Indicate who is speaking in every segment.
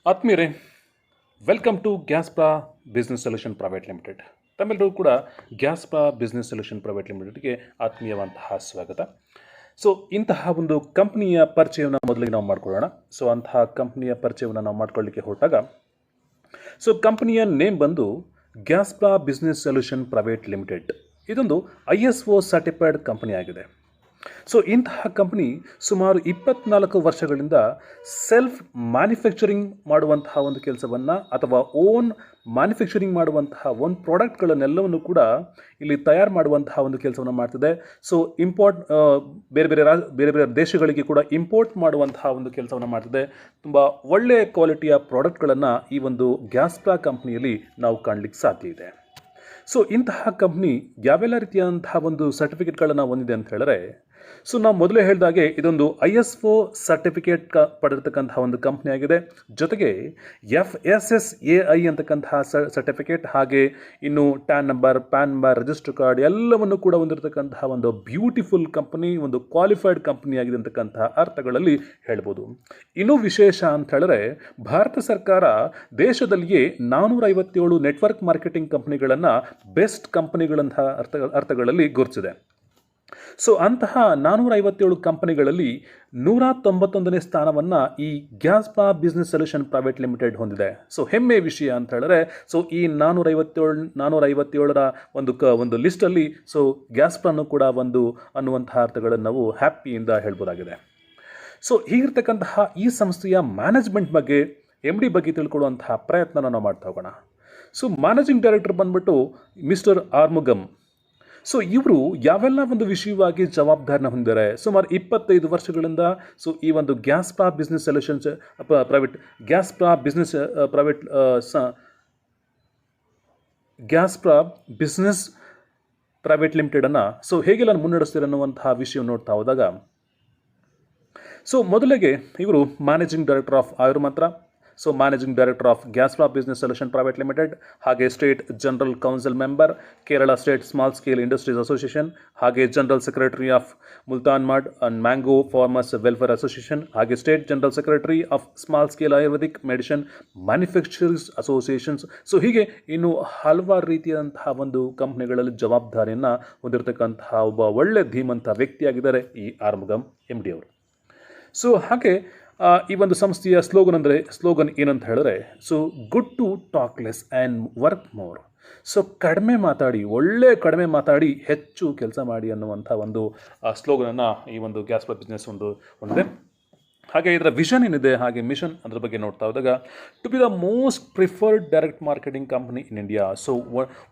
Speaker 1: ಆತ್ಮೀಯರೇ, welcome to Gaspra business solution private limited. ತಮ್ಮೆಲ್ಲರೂ ಕೂಡ ಗ್ಯಾಸ್ಪ್ರಾ ಬಿಸ್ನೆಸ್ ಸೊಲ್ಯೂಷನ್ ಪ್ರೈವೇಟ್ ಲಿಮಿಟೆಡ್ಗೆ ಆತ್ಮೀಯವಂತಹ ಸ್ವಾಗತ. ಸೊ ಇಂತಹ ಒಂದು ಕಂಪ್ನಿಯ ಪರಿಚಯವನ್ನು ಮೊದಲಿಗೆ ನಾವು ಮಾಡ್ಕೊಳ್ಳೋಣ. ಸೊ ಅಂತಹ ಕಂಪ್ನಿಯ ಪರಿಚಯವನ್ನು ನಾವು ಮಾಡ್ಕೊಳ್ಳಿಕ್ಕೆ ಹೊರಟಾಗ, ಸೊ ಕಂಪ್ನಿಯ ನೇಮ್ ಬಂದು ಗ್ಯಾಸ್ಪ್ರಾ ಬಿಸ್ನೆಸ್ ಸೊಲ್ಯೂಷನ್ ಪ್ರೈವೇಟ್ ಲಿಮಿಟೆಡ್. ಇದೊಂದು ISO ಸರ್ಟಿಫೈಡ್ ಕಂಪನಿ ಆಗಿದೆ. ಸೊ ಇಂತಹ ಕಂಪ್ನಿ ಸುಮಾರು 24 ವರ್ಷಗಳಿಂದ ಸೆಲ್ಫ್ ಮ್ಯಾನುಫ್ಯಾಕ್ಚರಿಂಗ್ ಮಾಡುವಂತಹ ಒಂದು ಕೆಲಸವನ್ನು ಅಥವಾ ಓನ್ ಮ್ಯಾನುಫ್ಯಾಕ್ಚರಿಂಗ್ ಮಾಡುವಂತಹ ಒಂದು ಪ್ರಾಡಕ್ಟ್ಗಳನ್ನೆಲ್ಲವನ್ನು ಕೂಡ ಇಲ್ಲಿ ತಯಾರು ಮಾಡುವಂತಹ ಒಂದು ಕೆಲಸವನ್ನು ಮಾಡ್ತಿದೆ. ಸೊ ಬೇರೆ ಬೇರೆ ದೇಶಗಳಿಗೆ ಕೂಡ ಇಂಪೋರ್ಟ್ ಮಾಡುವಂತಹ ಒಂದು ಕೆಲಸವನ್ನು ಮಾಡ್ತಿದೆ. ತುಂಬ ಒಳ್ಳೆಯ ಕ್ವಾಲಿಟಿಯ ಪ್ರಾಡಕ್ಟ್ಗಳನ್ನು ಈ ಒಂದು ಗ್ಯಾಸ್ಪ್ರಾ ಕಂಪ್ನಿಯಲ್ಲಿ ನಾವು ಕಾಣಲಿಕ್ಕೆ ಸಾಧ್ಯ ಇದೆ. ಸೊ ಇಂತಹ ಕಂಪ್ನಿ ಯಾವೆಲ್ಲ ರೀತಿಯಾದಂತಹ ಒಂದು ಸರ್ಟಿಫಿಕೇಟ್ಗಳನ್ನು ಹೊಂದಿದೆ ಅಂತ ಹೇಳಿದ್ರೆ, ಸೊ ನಾವು ಮೊದಲೇ ಹೇಳಿದಾಗೆ ಇದೊಂದು ISO ಸರ್ಟಿಫಿಕೇಟ್ ಪಡೆದಿರ್ತಕ್ಕಂತಹ ಒಂದು ಕಂಪ್ನಿ ಆಗಿದೆ. ಜೊತೆಗೆ FSSAI ಅಂತಕ್ಕಂತಹ ಸರ್ಟಿಫಿಕೇಟ್, ಹಾಗೆ ಇನ್ನು tan number, PAN number, register card ಎಲ್ಲವನ್ನು ಕೂಡ ಹೊಂದಿರತಕ್ಕಂತಹ ಒಂದು ಬ್ಯೂಟಿಫುಲ್ ಕಂಪನಿ, ಒಂದು ಕ್ವಾಲಿಫೈಡ್ ಕಂಪನಿ ಆಗಿದೆ ಅಂತಕ್ಕಂತಹ ಅರ್ಥಗಳಲ್ಲಿ ಹೇಳ್ಬೋದು. ಇನ್ನೂ ವಿಶೇಷ ಅಂತ ಹೇಳಿದ್ರೆ, ಭಾರತ ಸರ್ಕಾರ ದೇಶದಲ್ಲಿಯೇ 457 ನೆಟ್ವರ್ಕ್ ಮಾರ್ಕೆಟಿಂಗ್ ಕಂಪನಿಗಳನ್ನು ಬೆಸ್ಟ್ ಕಂಪನಿಗಳಂತಹ ಅರ್ಥಗಳಲ್ಲಿ ಗುರುತಿಸಿದೆ. ಸೊ ಅಂತಹ 457 ಕಂಪನಿಗಳಲ್ಲಿ 191ನೇ ಸ್ಥಾನವನ್ನು ಈ ಗ್ಯಾಸ್ಪ್ರಾ ಬಿಸ್ನೆಸ್ ಸೊಲ್ಯೂಷನ್ ಪ್ರೈವೇಟ್ ಲಿಮಿಟೆಡ್ ಹೊಂದಿದೆ. ಸೊ ಹೆಮ್ಮೆ ವಿಷಯ ಅಂತ ಹೇಳಿದ್ರೆ, ಸೊ ಈ 457ರ ಒಂದು ಲಿಸ್ಟಲ್ಲಿ ಸೊ ಗ್ಯಾಸ್ಪ್ರಾನು ಕೂಡ ಒಂದು ಅನ್ನುವಂತಹ ಅರ್ಥಗಳನ್ನು ನಾವು ಹ್ಯಾಪಿಯಿಂದ ಹೇಳ್ಬೋದಾಗಿದೆ. ಸೊ ಹೀಗಿರ್ತಕ್ಕಂತಹ ಈ ಸಂಸ್ಥೆಯ ಮ್ಯಾನೇಜ್ಮೆಂಟ್ ಬಗ್ಗೆ, MD ಬಗ್ಗೆ ತಿಳ್ಕೊಳ್ಳುವಂತಹ ಪ್ರಯತ್ನ ನಾವು ಮಾಡ್ತಾ ಹೋಗೋಣ. ಸೊ ಮ್ಯಾನೇಜಿಂಗ್ ಡೈರೆಕ್ಟರ್ ಬಂದ್ಬಿಟ್ಟು ಮಿಸ್ಟರ್ ಆರ್ಮುಗಮ್. ಸೊ ಇವರು ಯಾವೆಲ್ಲ ಒಂದು ವಿಷಯವಾಗಿ ಜವಾಬ್ದಾರಿನ ಹೊಂದಿದ್ದಾರೆ. ಸುಮಾರು 25 ವರ್ಷಗಳಿಂದ ಸೊ ಈ ಒಂದು Gaspra business solutions private Gaspra business private ಲಿಮಿಟೆಡನ್ನು ಸೊ ಹೇಗೆಲ್ಲ ಮುನ್ನಡೆಸ್ತಾರೆ ಅನ್ನುವಂತಹ ವಿಷಯ ನೋಡ್ತಾ ಹೋದಾಗ, ಸೊ ಮೊದಲಿಗೆ ಇವರು managing director of Ayurmantra, so managing director of Gaspra business solution private limited, ಹಾಗೆ state general council member, Kerala state small scale industries association, ಹಾಗೆ general secretary of Multan mud and mango farmers welfare association, ಹಾಗೆ state general secretary of small scale ayurvedic medicine manufacturers associations. So ಹೀಗೆ ಇನ್ನು ಹಲವಾರು ರೀತಿಯಾದಂತಹ ಒಂದು ಕಂಪ್ನಿಗಳಲ್ಲಿ ಜವಾಬ್ದಾರಿಯನ್ನು ಹೊಂದಿರತಕ್ಕಂತಹ ಒಬ್ಬ ಒಳ್ಳೆ ಧೀಮಂತ ವ್ಯಕ್ತಿಯಾಗಿದ್ದಾರೆ ಈ ಆರ್ಮುಗಮ್ MD ಅವರು. ಸೊ ಹಾಗೆ ಈ ಒಂದು ಸಂಸ್ಥೆಯ ಸ್ಲೋಗನ್ ಏನಂತ ಹೇಳಿದ್ರೆ, so good to talk less and work more. So ಕಡಿಮೆ ಮಾತಾಡಿ ಹೆಚ್ಚು ಕೆಲಸ ಮಾಡಿ ಅನ್ನುವಂಥ ಒಂದು ಸ್ಲೋಗನನ್ನು ಈ ಒಂದು ಗ್ಯಾಸ್ಪ್ರಾ ಬಿಸ್ನೆಸ್ ಹೊಂದಿದೆ. ಹಾಗೆ ಇದರ ವಿಷನ್ ಏನಿದೆ, ಹಾಗೆ ಮಿಷನ್ ಅದ್ರ ಬಗ್ಗೆ ನೋಡ್ತಾ ಹೋದಾಗ, to be the most preferred direct marketing company in India. So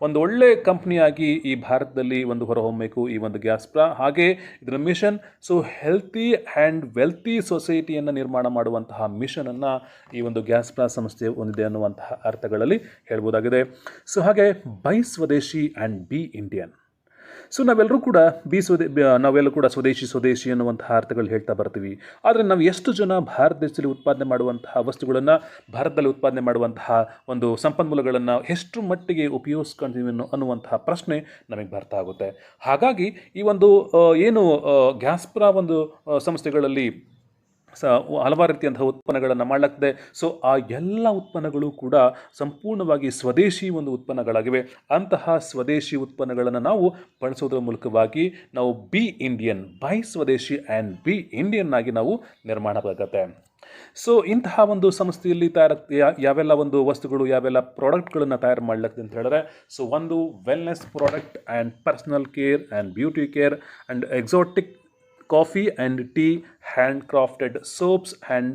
Speaker 1: ಒಂದು ಒಳ್ಳೆಯ ಕಂಪ್ನಿಯಾಗಿ ಈ ಭಾರತದಲ್ಲಿ ಹೊರಹೊಮ್ಮಬೇಕು ಈ ಒಂದು ಗ್ಯಾಸ್ಪ್ರಾ. ಹಾಗೆ ಇದರ mission so healthy and wealthy ಸೊಸೈಟಿಯನ್ನು ನಿರ್ಮಾಣ ಮಾಡುವಂತಹ ಮಿಷನನ್ನು ಈ ಒಂದು ಗ್ಯಾಸ್ಪ್ರಾ ಸಂಸ್ಥೆ ಹೊಂದಿದೆ ಅನ್ನುವಂತಹ ಅರ್ಥಗಳಲ್ಲಿ ಹೇಳ್ಬೋದಾಗಿದೆ. ಸೊ ಹಾಗೆ buy swadeshi and be Indian. So ನಾವೆಲ್ಲರೂ ಕೂಡ ಸ್ವದೇಶಿ ಅನ್ನುವಂತಹ ಅರ್ಥಗಳು ಹೇಳ್ತಾ ಬರ್ತೀವಿ. ಆದರೆ ನಾವು ಎಷ್ಟು ಜನ ಭಾರತ ದೇಶದಲ್ಲಿ ಉತ್ಪಾದನೆ ಮಾಡುವಂತಹ ವಸ್ತುಗಳನ್ನು, ಭಾರತದಲ್ಲಿ ಉತ್ಪಾದನೆ ಮಾಡುವಂತಹ ಒಂದು ಸಂಪನ್ಮೂಲಗಳನ್ನು ಎಷ್ಟು ಮಟ್ಟಿಗೆ ಉಪಯೋಗಿಸ್ಕೊಳ್ತೀವಿ ಅನ್ನುವಂತಹ ಪ್ರಶ್ನೆ ನಮಗೆ ಬರ್ತಾ ಆಗುತ್ತೆ. ಹಾಗಾಗಿ ಈ ಒಂದು ಗ್ಯಾಸ್ಪ್ರಾ ಸಂಸ್ಥೆಗಳಲ್ಲಿ ಹಲವಾರು ರೀತಿಯಂತಹ ಉತ್ಪನ್ನಗಳನ್ನು ಮಾಡಲಾಗ್ತದೆ. ಸೊ ಆ ಎಲ್ಲ ಉತ್ಪನ್ನಗಳು ಕೂಡ ಸಂಪೂರ್ಣವಾಗಿ ಸ್ವದೇಶಿ ಉತ್ಪನ್ನಗಳಾಗಿವೆ. ಅಂತಹ ಸ್ವದೇಶಿ ಉತ್ಪನ್ನಗಳನ್ನು ನಾವು ಬಳಸೋದ್ರ ಮೂಲಕವಾಗಿ ನಾವು B Indian, by swadeshi and be Indian ಆಗಿ ನಾವು ನಿರ್ಮಾಣ ಆಗತ್ತೆ. ಸೊ ಇಂತಹ ಒಂದು ಸಂಸ್ಥೆಯಲ್ಲಿ ಯಾವೆಲ್ಲ ವಸ್ತುಗಳು, ಯಾವೆಲ್ಲ ಪ್ರಾಡಕ್ಟ್ಗಳನ್ನು ತಯಾರು ಮಾಡಲಾಗ್ತದೆ ಅಂತ ಹೇಳಿದ್ರೆ, ಸೊ ಒಂದು wellness product and personal care and beauty care and exotic coffee and tea, hand crafted soaps and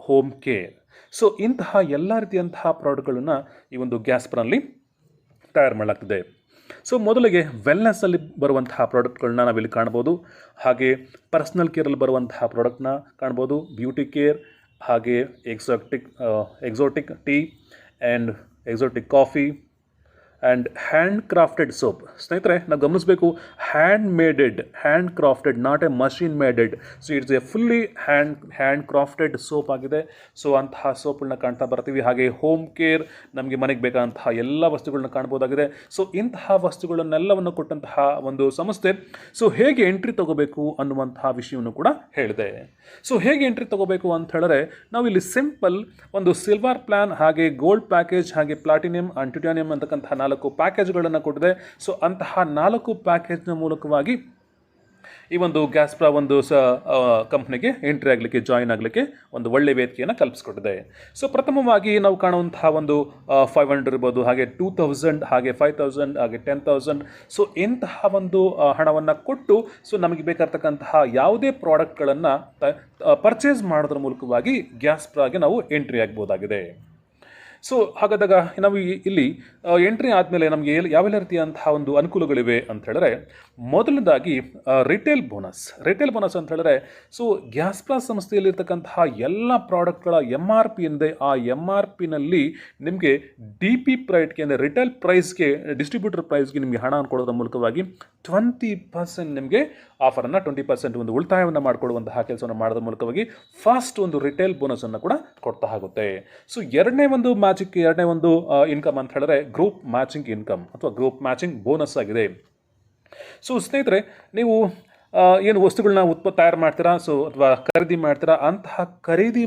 Speaker 1: home care. So ಇಂತಹ ಎಲ್ಲ ರೀತಿಯಂತಹ ಪ್ರಾಡಕ್ಟ್ಗಳನ್ನು ಈ ಒಂದು ಗ್ಯಾಸ್ಪ್ರಾನಲ್ಲಿ ತಯಾರು ಮಾಡಲಾಗ್ತದೆ. ಸೊ ಮೊದಲಿಗೆ ವೆಲ್ನೆಸ್ಸಲ್ಲಿ ಬರುವಂತಹ ಪ್ರಾಡಕ್ಟ್ಗಳನ್ನ ನಾವಿಲ್ಲಿ ಕಾಣ್ಬೋದು. ಹಾಗೆ ಪರ್ಸನಲ್ ಕೇರಲ್ಲಿ ಬರುವಂತಹ ಪ್ರಾಡಕ್ಟ್ನ ಕಾಣ್ಬೋದು. ಬ್ಯೂಟಿ ಕೇರ್, ಹಾಗೆ exotic tea and exotic coffee and hand crafted soap. ಸ್ನೇಹಿತರೆ, ನಾವು ಗಮನಿಸಬೇಕು, hand crafted, not a machine maded. So it's a fully hand crafted soap ಆಗಿದೆ. ಸೊ ಅಂತಹ ಸೋಪ್ಗಳನ್ನ ಕಾಣ್ತಾ ಬರ್ತೀವಿ. ಹಾಗೆ ಹೋಮ್ ಕೇರ್, ನಮಗೆ ಮನೆಗೆ ಬೇಕಾದಂತಹ ಎಲ್ಲ ವಸ್ತುಗಳನ್ನ ಕಾಣ್ಬೋದಾಗಿದೆ. ಸೊ ಇಂತಹ ವಸ್ತುಗಳನ್ನೆಲ್ಲವನ್ನು ಕೊಟ್ಟಂತಹ ಒಂದು ಸಂಸ್ಥೆ. ಸೊ ಹೇಗೆ ಎಂಟ್ರಿ ತಗೋಬೇಕು ಅನ್ನುವಂತಹ ವಿಷಯವನ್ನು ಕೂಡ ಹೇಳಿದೆ. ಸೊ ಹೇಗೆ ಎಂಟ್ರಿ ತಗೋಬೇಕು ಅಂತ ಹೇಳಿದ್ರೆ, ನಾವು ಇಲ್ಲಿ ಸಿಂಪಲ್ ಒಂದು ಸಿಲ್ವರ್ ಪ್ಲಾನ್, ಹಾಗೆ ಗೋಲ್ಡ್ ಪ್ಯಾಕೇಜ್, ಹಾಗೆ ಪ್ಲಾಟಿನಿಯಂ ಆ್ಯಂಡ್ ಟೈಟಾನಿಯಂ ಅಂತಕ್ಕಂತಹ 4 ಪ್ಯಾಕೇಜ್ಗಳನ್ನು ಕೊಟ್ಟಿದೆ. ಸೊ ಅಂತಹ 4 ಪ್ಯಾಕೇಜ್ನ ಮೂಲಕವಾಗಿ ಈ ಒಂದು ಗ್ಯಾಸ್ಪ್ರಾ ಒಂದು ಕಂಪ್ನಿಗೆ ಎಂಟ್ರಿ ಆಗಲಿಕ್ಕೆ, ಜಾಯಿನ್ ಆಗಲಿಕ್ಕೆ ಒಂದು ಒಳ್ಳೆಯ ವೇದಿಕೆಯನ್ನು ಕಲ್ಪಿಸ್ಕೊಟ್ಟಿದೆ. ಸೊ ಪ್ರಥಮವಾಗಿ ನಾವು ಕಾಣುವಂತಹ ಒಂದು 500 ಇರ್ಬೋದು, ಹಾಗೆ 2000, ಹಾಗೆ 5000, ಹಾಗೆ 10,000. ಸೊ ಇಂತಹ ಒಂದು ಹಣವನ್ನು ಕೊಟ್ಟು ಸೊ ನಮಗೆ ಬೇಕಾಗಿರ್ತಕ್ಕಂತಹ ಯಾವುದೇ ಪ್ರಾಡಕ್ಟ್ಗಳನ್ನು ಪರ್ಚೇಸ್ ಮಾಡೋದ್ರ ಮೂಲಕವಾಗಿ ಗ್ಯಾಸ್ಪ್ರಾಗೆ ನಾವು ಎಂಟ್ರಿ ಆಗ್ಬೋದಾಗಿದೆ. ಸೊ ಹಾಗಾದಾಗ ನಾವು ಇಲ್ಲಿ ಎಂಟ್ರಿ ಆದಮೇಲೆ ನಮಗೆ ಯಾವೆಲ್ಲ ರೀತಿಯಂತಹ ಒಂದು ಅನುಕೂಲಗಳಿವೆ ಅಂತ ಹೇಳಿದ್ರೆ, ಮೊದಲನೇದಾಗಿ ರಿಟೇಲ್ ಬೋನಸ್ ಅಂತ ಹೇಳಿದ್ರೆ, ಸೊ ಗ್ಯಾಸ್ಪ್ರಾ ಸಂಸ್ಥೆಯಲ್ಲಿರ್ತಕ್ಕಂತಹ ಎಲ್ಲ ಪ್ರಾಡಕ್ಟ್ಗಳ MRP ಏನಿದೆ, ಆ MRPನಲ್ಲಿ ನಿಮಗೆ DP ಪ್ರೈಟ್ಗೆ, ಅಂದರೆ ರಿಟೇಲ್ ಪ್ರೈಸ್ಗೆ, ಡಿಸ್ಟ್ರಿಬ್ಯೂಟರ್ ಪ್ರೈಸ್ಗೆ ನಿಮಗೆ ಹಣ ಕೊಡೋದ್ರ ಮೂಲಕವಾಗಿ 20% ನಿಮಗೆ ಆಫರನ್ನು, 20% ಒಂದು ಉಳಿತಾಯವನ್ನು ಮಾಡಿಕೊಡುವಂತಹ ಕೆಲಸವನ್ನು ಮಾಡೋದ್ರ ಮೂಲಕವಾಗಿ ಫಸ್ಟ್ ಒಂದು ರಿಟೇಲ್ ಬೋನಸನ್ನು ಕೂಡ ಕೊಡ್ತಾ ಆಗುತ್ತೆ. ಸೊ ಎರಡನೇ ಒಂದು ಇನ್ಕಮ್ ಅಂತ ಹೇಳಿದ್ರೆ ಗ್ರೂಪ್ ಮ್ಯಾಚಿಂಗ್ ಇನ್ಕಮ್ ಅಥವಾ ಗ್ರೂಪ್ ಮ್ಯಾಚಿಂಗ್ ಬೋನಸ್ ಆಗಿದೆ. ಸೊ ಸ್ನೇಹಿತರೆ, ನೀವು ಏನು ವಸ್ತುಗಳನ್ನ ತಯಾರು ಮಾಡ್ತೀರಾ, ಸೊ ಅಥವಾ ಖರೀದಿ ಮಾಡ್ತೀರಾ, ಅಂತಹ ಖರೀದಿ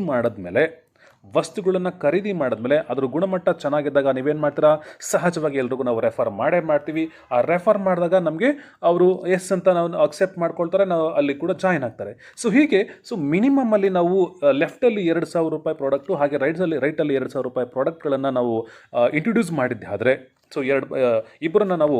Speaker 1: ವಸ್ತುಗಳನ್ನು ಖರೀದಿ ಮಾಡಿದ್ಮೇಲೆ ಅದರ ಗುಣಮಟ್ಟ ಚೆನ್ನಾಗಿದ್ದಾಗ ನೀವೇನು ಮಾಡ್ತೀರಾ, ಸಹಜವಾಗಿ ಎಲ್ರಿಗೂ ನಾವು ರೆಫರ್ ಮಾಡ್ತೀವಿ. ಆ ರೆಫರ್ ಮಾಡಿದಾಗ ನಮಗೆ ಅವರು ಎಸ್ ಅಂತ ನಾವು ಅಕ್ಸೆಪ್ಟ್ ಮಾಡ್ಕೊಳ್ತಾರೆ, ನಾವು ಅಲ್ಲಿ ಕೂಡ ಜಾಯಿನ್ ಆಗ್ತಾರೆ. ಸೊ ಹೀಗೆ ಮಿನಿಮಮ್ ಅಲ್ಲಿ ನಾವು ಲೆಫ್ಟಲ್ಲಿ ₹2,000 ಪ್ರಾಡಕ್ಟು, ಹಾಗೆ ರೈಟಲ್ಲಿ ₹2,000 ಪ್ರಾಡಕ್ಟ್ಗಳನ್ನು ನಾವು ಇಂಟ್ರೊಡ್ಯೂಸ್ ಮಾಡಿದ್ದೆ ಆದರೆ, ಸೊ ಇಬ್ಬರನ್ನ ನಾವು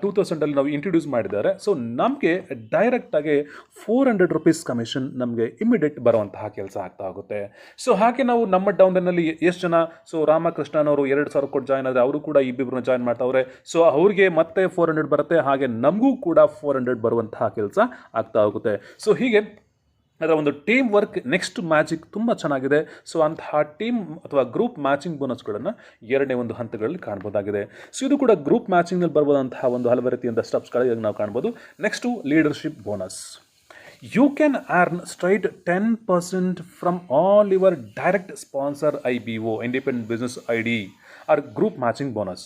Speaker 1: 2000 ನಾವು ಇಂಟ್ರೊಡ್ಯೂಸ್ ಮಾಡಿದ್ದಾರೆ. ಸೊ ನಮಗೆ ಡೈರೆಕ್ಟಾಗಿ ₹400 ಕಮಿಷನ್ ನಮಗೆ ಇಮಿಡಿಯೇಟ್ ಬರುವಂತಹ ಕೆಲಸ ಆಗ್ತಾ ಹೋಗುತ್ತೆ. ಸೊ ಹಾಗೆ ನಾವು ನಮ್ಮ ಡೌನ್ಲೈನಲ್ಲಿ ಎಷ್ಟು ಜನ, ಸೊ ರಾಮಕೃಷ್ಣನವರು 2,000 ಕೊಟ್ಟು ಜಾಯ್ನ್ ಆದರೆ ಅವರು ಕೂಡ ಇಬ್ಬಿಬ್ಬರನ್ನ ಜಾಯ್ನ್ ಮಾಡ್ತಾವ್ರೆ. ಸೊ ಅವ್ರಿಗೆ ಮತ್ತೆ 400 ಬರುತ್ತೆ, ಹಾಗೆ ನಮಗೂ ಕೂಡ 400 ಬರುವಂತಹ ಕೆಲಸ ಆಗ್ತಾ ಹೋಗುತ್ತೆ. ಸೊ ಹೀಗೆ ಅದರ ಒಂದು ಟೀಮ್ ವರ್ಕ್ ನೆಕ್ಸ್ಟ್ ಮ್ಯಾಜಿಕ್ ತುಂಬ ಚೆನ್ನಾಗಿದೆ. ಸೊ ಅಂತಹ ಟೀಮ್ ಅಥವಾ ಗ್ರೂಪ್ ಮ್ಯಾಚಿಂಗ್ ಬೋನಸ್ಗಳನ್ನು ಎರಡನೇ ಒಂದು ಹಂತಗಳಲ್ಲಿ ಕಾಣ್ಬೋದಾಗಿದೆ. ಸೊ ಇದು ಕೂಡ ಗ್ರೂಪ್ ಮ್ಯಾಚಿಂಗ್ನಲ್ಲಿ ಬರ್ಬೋದಂತಹ ಒಂದು ಹಲವು ರೀತಿಯಿಂದ ಸ್ಟೆಪ್ಸ್ಗಳು ನಾವು ಕಾಣ್ಬೋದು. Next leadership bonus. You can earn straight 10% from all your direct sponsor IBO, Independent Business ID, or group matching bonus.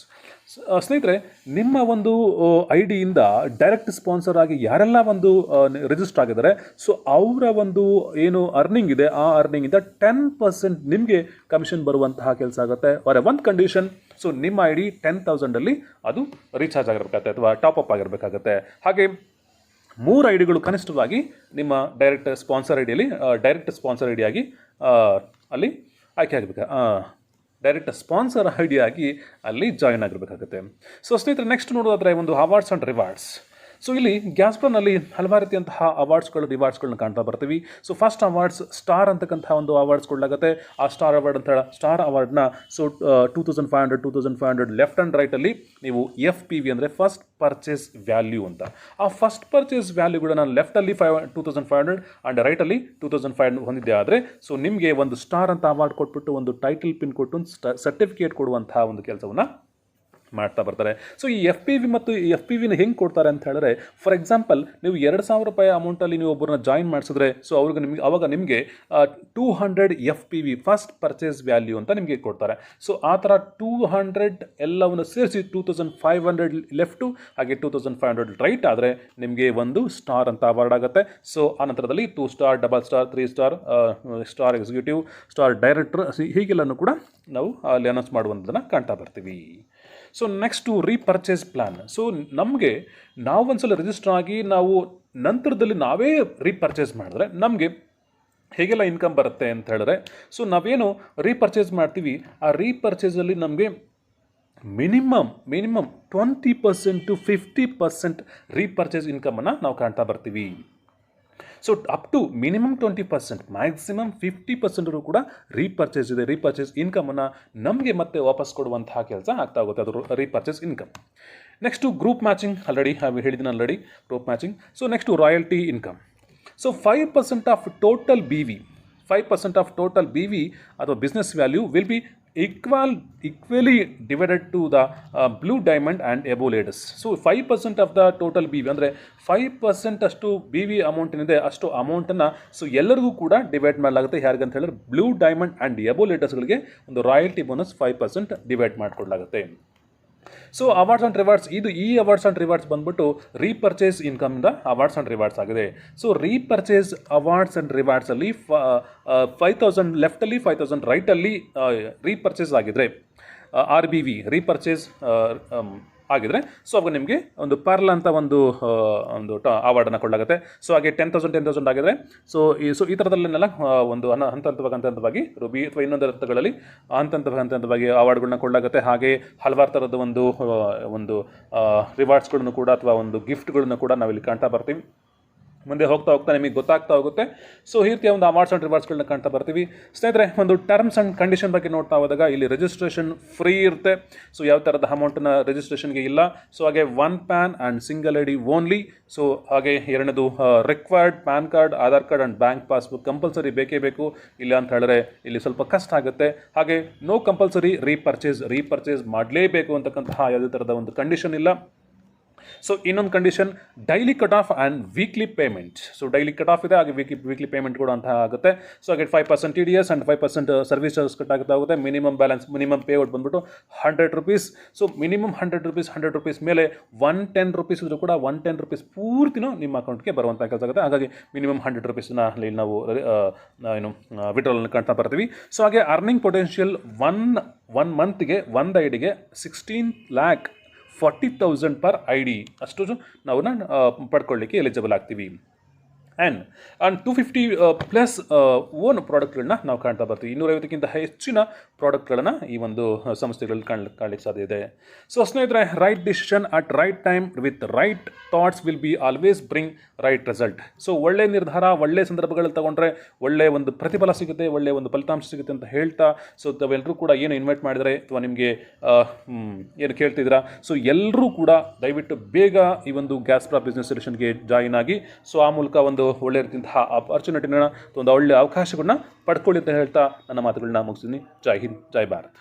Speaker 1: ಸ್ನೇಹಿತರೆ, ನಿಮ್ಮ ಒಂದು ID-ಯಿಂದ ಡೈರೆಕ್ಟ್ ಸ್ಪಾನ್ಸರ್ ಆಗಿ ಯಾರೆಲ್ಲ ಒಂದು ರಿಜಿಸ್ಟರ್ ಆಗಿದ್ದಾರೆ, ಸೊ ಅವರ ಒಂದು ಏನು ಅರ್ನಿಂಗ್ ಇದೆ, ಆ ಅರ್ನಿಂಗಿಂದ 10% ನಿಮಗೆ ಕಮಿಷನ್ ಬರುವಂತಹ ಕೆಲಸ ಆಗುತ್ತೆ. ಅವರ ಒಂದು ಕಂಡೀಷನ್, ಸೊ ನಿಮ್ಮ ID 10,000ಅಲ್ಲಿ ಅದು ರೀಚಾರ್ಜ್ ಆಗಿರಬೇಕಾಗುತ್ತೆ ಅಥವಾ ಟಾಪಪ್ ಆಗಿರಬೇಕಾಗುತ್ತೆ. ಹಾಗೆ 3 ಐಡಿಗಳು ಕನಿಷ್ಠವಾಗಿ ನಿಮ್ಮ ಡೈರೆಕ್ಟ್ ಸ್ಪಾನ್ಸರ್ ಐಡಿ ಆಗಿ ಅಲ್ಲಿ ಆಯ್ಕೆ ಆಗಬೇಕು, ಡೈರೆಕ್ಟ್ ಸ್ಪಾನ್ಸರ್ ಐಡಿ ಆಗಿ ಅಲ್ಲಿ ಜಾಯಿನ್ ಆಗಿರಬೇಕಾಗುತ್ತೆ. ಸೊ ಸ್ನೇಹಿತರೆ, ನೆಕ್ಸ್ಟ್ ನೋಡೋದಾದರೆ ಒಂದು ಅವಾರ್ಡ್ಸ್ ಆ್ಯಂಡ್ ರಿವಾರ್ಡ್ಸ್. ಸೊ ಇಲ್ಲಿ ಗ್ಯಾಸ್ಪ್ರಾನಲ್ಲಿ ಹಲವಾರು ರೀತಿಯಂತಹ ರಿವಾರ್ಡ್ಸ್ಗಳನ್ನ ಕಾಣ್ತಾ ಬರ್ತೀವಿ. ಸೊ ಫಸ್ಟ್ ಅವಾರ್ಡ್ಸ್ ಸ್ಟಾರ್ ಅಂತಕ್ಕಂಥ ಒಂದು ಅವಾರ್ಡ್ಸ್ ಕೊಡಲಾಗುತ್ತೆ. ಆ ಸ್ಟಾರ್ ಅವಾರ್ಡ್ನ ಸೊ 2,500 ಲೆಫ್ಟ್ ಆ್ಯಂಡ್ ರೈಟಲ್ಲಿ ನೀವು FPV ಅಂದರೆ ಫಸ್ಟ್ ಪರ್ಚೇಸ್ ವ್ಯಾಲ್ಯೂ ಅಂತ, ಆ ಫಸ್ಟ್ ಪರ್ಚೇಸ್ ವ್ಯಾಲ್ಯೂಗಳನ್ನ ಲೆಫ್ಟಲ್ಲಿ 2,500 ಆ್ಯಂಡ್ ರೈಟಲ್ಲಿ 2,500 ಹೊಂದಿದ್ದೆ ಆದರೆ, ಸೊ ನಿಮಗೆ ಒಂದು ಸ್ಟಾರ್ ಅಂತ ಅವಾರ್ಡ್ ಕೊಟ್ಬಿಟ್ಟು ಒಂದು ಟೈಟಲ್ ಪಿನ್ ಕೊಟ್ಟು ಒಂದು ಸರ್ಟಿಫಿಕೇಟ್ ಕೊಡುವಂತಹ ಒಂದು ಕೆಲಸವನ್ನು ಮಾಡ್ತಾ ಬರ್ತಾರೆ. ಸೊ ಈ FPVನ ಹೆಂಗೆ ಕೊಡ್ತಾರೆ ಅಂತ ಹೇಳಿದ್ರೆ, ಫಾರ್ ಎಕ್ಸಾಂಪಲ್ ನೀವು ₹2,000 ಅಮೌಂಟಲ್ಲಿ ನೀವು ಒಬ್ಬರನ್ನ ಜಾಯಿನ್ ಮಾಡಿಸಿದ್ರೆ, ಸೊ ಅವಾಗ ನಿಮಗೆ 200 FPV ಫಸ್ಟ್ ಪರ್ಚೇಸ್ ವ್ಯಾಲ್ಯೂ ಅಂತ ನಿಮಗೆ ಕೊಡ್ತಾರೆ. ಸೊ ಆ ಥರ 200 ಎಲ್ಲವನ್ನು ಸೇರಿಸಿ 2,500 ಲೆಫ್ಟು ಹಾಗೆ 2,500 ರೈಟ್ ಆದರೆ ನಿಮಗೆ ಒಂದು ಸ್ಟಾರ್ ಅಂತ ಅವಾರ್ಡ್ ಆಗುತ್ತೆ. ಸೊ ಆ ನಂತರದಲ್ಲಿ 2 star, double star, 3 star, star executive, star director, ಹೀಗೆಲ್ಲನೂ ಕೂಡ ನಾವು ಅಲ್ಲಿ ಅನೌನ್ಸ್ ಮಾಡುವಂಥದ್ದನ್ನು ಕಾಣ್ತಾ ಬರ್ತೀವಿ. So next repurchase plan. So ನಾವು ಒಂದ್ಸಲ ರಿಜಿಸ್ಟರ್ ಆಗಿ ನಾವು ನಂತರದಲ್ಲಿ ನಾವೇ ರೀಪರ್ಚೇಸ್ ಮಾಡಿದ್ರೆ ನಮಗೆ ಹೇಗೆಲ್ಲ ಇನ್ಕಮ್ ಬರುತ್ತೆ ಅಂತ ಹೇಳಿದ್ರೆ, ಸೊ ನಾವೇನು ರೀಪರ್ಚೇಸ್ ಮಾಡ್ತೀವಿ, ಆ ರೀಪರ್ಚೇಸಲ್ಲಿ ನಮಗೆ ಮಿನಿಮಮ್ 20% to 50% ರೀಪರ್ಚೇಸ್ ಇನ್ಕಮನ್ನು ನಾವು ಕಾಣ್ತಾ ಬರ್ತೀವಿ. So up to minimum 20%, maximum 50% ಕೂಡ ರೀಪರ್ಚೇಸ್ ಇನ್ಕಮನ್ನು ನಮಗೆ ಮತ್ತೆ ವಾಪಸ್ ಕೊಡುವಂತಹ ಕೆಲಸ ಆಗ್ತಾ ಹೋಗುತ್ತೆ, ಅದು repurchase income. Next group matching, ಹೇಳಿದ್ದೀನಿ group matching. So next royalty income. So 5% of total BV ಅಥವಾ business value will be equally divided to the blue diamond and above laders. So 5% of the total BV ಅಂದರೆ 5% ಅಷ್ಟು BV amount ಏನಿದೆ ಅಷ್ಟು ಅಮೌಂಟನ್ನು so ಎಲ್ಲರಿಗೂ ಕೂಡ divide ಮಾಡಲಾಗುತ್ತೆ. ಯಾರಿಗಂತ ಹೇಳಿದ್ರೆ ಬ್ಲೂ ಡೈಮಂಡ್ ಆ್ಯಂಡ್ ಎಬೋ ಲೇಟರ್ಸ್ಗಳಿಗೆ ಒಂದು ರಾಯಲ್ಟಿ ಬೋನಸ್ 5% ಡಿವೈಡ್ ಮಾಡಿಕೊಡ್ಲಾಗುತ್ತೆ. ಸೊ ಅವಾರ್ಡ್ಸ್ ಆ್ಯಂಡ್ ರಿವಾರ್ಡ್ಸ್ ಈ ಅವಾರ್ಡ್ಸ್ ಆ್ಯಂಡ್ ರಿವಾರ್ಡ್ಸ್ ಬಂದ್ಬಿಟ್ಟು ರೀಪರ್ಚೇಸ್ ಇನ್ಕಮ್ದ ಅವಾರ್ಡ್ಸ್ ಆ್ಯಂಡ್ ರಿವಾರ್ಡ್ಸ್ ಆಗಿದೆ. ಸೊ ರೀಪರ್ಚೇಸ್ ಅವಾರ್ಡ್ಸ್ ಆ್ಯಂಡ್ ರಿವಾರ್ಡ್ಸಲ್ಲಿ 5,000 ಲೆಫ್ಟಲ್ಲಿ 5,000 ರೈಟಲ್ಲಿ ರೀಪರ್ಚೇಸ್ ಆಗಿದ್ರೆ RBV ರೀಪರ್ಚೇಸ್ ಆಗಿದ್ರೆ ಸೊ ಅವಾಗ ನಿಮಗೆ ಒಂದು ಪರ್ಲ್ ಅಂತ ಒಂದು ಅವಾರ್ಡನ್ನು ಕೊಡಲಾಗುತ್ತೆ. ಸೊ ಹಾಗೆ 10,000 ಆಗಿದ್ರೆ ಸೊ ಈ ಥರದಲ್ಲೆಲ್ಲ ಒಂದು ಹಂತವಾಗಿ ರೂಬಿ ಅಥವಾ ಇನ್ನೊಂದು ಅರ್ಥಗಳಲ್ಲಿ ಹಂತವಾಗಿ ಅವಾರ್ಡ್ಗಳನ್ನ ಕೊಡಲಾಗುತ್ತೆ. ಹಾಗೆ ಹಲವಾರು ಥರದ ಒಂದು ರಿವಾರ್ಡ್ಸ್ಗಳನ್ನು ಕೂಡ ಅಥವಾ ಒಂದು ಗಿಫ್ಟ್ಗಳನ್ನು ಕೂಡ ನಾವಿಲ್ಲಿ ಕಾಣ್ತಾ ಬರ್ತೀವಿ. ಮುಂದೆ ಹೋಗ್ತಾ ನಿಮಗೆ ಗೊತ್ತಾಗ್ತಾ ಹೋಗುತ್ತೆ. ಸೊ ಈ ರೀತಿಯ ಒಂದು ಅವಾರ್ಡ್ಸ್ ಆ್ಯಂಡ್ ರಿವಾರ್ಡ್ಸ್ಗಳನ್ನ ಕಾಣ್ತಾ ಬರ್ತೀವಿ. ಸ್ನೇಹಿತರೆ, ಒಂದು ಟರ್ಮ್ಸ್ ಆ್ಯಂಡ್ ಕಂಡೀಷನ್ ಬಗ್ಗೆ ನೋಡ್ತಾ ಹೋದಾಗ ಇಲ್ಲಿ ರಿಜಿಸ್ಟ್ರೇಷನ್ ಫ್ರೀ ಇರುತ್ತೆ. ಸೊ ಯಾವ ಥರದ ಅಮೌಂಟನ್ನು ರಿಜಿಸ್ಟ್ರೇಷನ್ಗೆ ಇಲ್ಲ. ಸೊ ಹಾಗೆ 1 PAN and single ID only. So ಹಾಗೆ ಎರಡನೇದು required PAN card, Aadhaar card and bank passbook compulsory ಬೇಕೇ ಬೇಕು. ಇಲ್ಲ ಅಂತ ಹೇಳಿದ್ರೆ ಇಲ್ಲಿ ಸ್ವಲ್ಪ ಕಷ್ಟ ಆಗುತ್ತೆ. ಹಾಗೆ ನೋ ಕಂಪಲ್ಸರಿ ರೀಪರ್ಚೇಸ್ ಮಾಡಲೇಬೇಕು ಅಂತಕ್ಕಂತಹ ಯಾವುದೇ ಥರದ ಒಂದು ಕಂಡೀಷನ್ ಇಲ್ಲ. ಸೊ ಇನ್ನೊಂದು condition daily cut off and weekly payment. So daily cut off ಇದೆ, ಹಾಗೆ ವೀಕ್ಲಿ ಪೇಮೆಂಟ್ ಕೂಡ ಅಂತ ಆಗುತ್ತೆ. ಸೊ ಹಾಗೆ 5% TDS and 5% service charges cut ಆಗುತ್ತೆ. ಮಿನಿಮಮ್ ಪೇಔಟ್ ಬಂದ್ಬಿಟ್ಟು 100 ರೂಪೀಸ್. ಸೊ ಮಿನಿಮಮ್ 100 ರೂಪೀಸ್ ಮೇಲೆ 110 ರೂಪೀಸ್ ಇದ್ರೂ ಕೂಡ 110 ರೂಪೀಸ್ ಪೂರ್ತಿನೂ ನಿಮ್ಮ ಅಕೌಂಟ್ಗೆ ಬರುವಂಥ ಕೆಲಸ ಆಗುತ್ತೆ. ಹಾಗಾಗಿ ಮಿನಿಮಮ್ 100 ರೂಪೀಸ್ನ ಇಲ್ಲಿ ನಾವು ವಿಡ್ರಾಲನ್ನು ಕಾಣ್ತಾ ಬರ್ತೀವಿ. ಸೊ ಹಾಗೆ ಅರ್ನಿಂಗ್ ಪೊಟೆನ್ಷಿಯಲ್ ಒನ್ ಮಂತ್ಗೆ ಒಂದು ಐಡಿಗೆ 16,40,000 per ID ಅಷ್ಟು ನಾವು ಪಡ್ಕೊಳ್ಳಿಕ್ಕೆ ಎಲಿಜಿಬಲ್ ಆಗ್ತೀವಿ. ಆ್ಯಂಡ್ 250 ಪ್ಲಸ್ ಓನ್ ಪ್ರಾಡಕ್ಟ್ಗಳನ್ನ ನಾವು ಕಾಣ್ತಾ ಬರ್ತೀವಿ. 250ಕ್ಕಿಂತ ಹೆಚ್ಚಿನ ಪ್ರಾಡಕ್ಟ್ಗಳನ್ನು ಈ ಒಂದು ಸಂಸ್ಥೆಗಳಲ್ಲಿ ಕಾಣಲಿಕ್ಕೆ ಸಾಧ್ಯ ಇದೆ. ಸೊ ಸ್ನೇಹಿತರೆ, right decision at right time with right thoughts will be always bring right result. So ಒಳ್ಳೆಯ ನಿರ್ಧಾರ ಒಳ್ಳೆಯ ಸಂದರ್ಭಗಳಲ್ಲಿ ತಗೊಂಡ್ರೆ ಒಳ್ಳೆಯ ಒಂದು ಪ್ರತಿಫಲ ಸಿಗುತ್ತೆ, ಒಳ್ಳೆಯ ಒಂದು ಫಲಿತಾಂಶ ಸಿಗುತ್ತೆ ಅಂತ ಹೇಳ್ತಾ, ಸೊ ತಾವೆಲ್ಲರೂ ಕೂಡ ಏನು ಇನ್ವೈಟ್ ಮಾಡಿದರೆ ಅಥವಾ ನಿಮಗೆ ಏನು ಕೇಳ್ತಿದ್ದೀರಾ, ಸೊ ಎಲ್ಲರೂ ಕೂಡ ದಯವಿಟ್ಟು ಬೇಗ ಈ ಒಂದು ಗ್ಯಾಸ್ಪ್ರಾ ಬಿಸ್ನೆಸ್ ಸೊಲ್ಯೂಷನ್ಗೆ ಜಾಯಿನ್ ಆಗಿ ಸೊ ಆ ಮೂಲಕ ಒಂದು ಒಳ್ಳೆ ರೀತಿಯಂತಹ ಆಪರ್ಚುನಿಟಿನ ಒಂದು ಒಳ್ಳೆಯ ಅವಕಾಶಗಳನ್ನ ಪಡ್ಕೊಳ್ಳಿ ಅಂತ ಹೇಳ್ತಾ ನನ್ನ ಮಾತುಗಳನ್ನ ಮುಗಿಸ್ತೀನಿ. ಜೈ ಹಿಂದ್, ಜೈ ಭಾರತ್.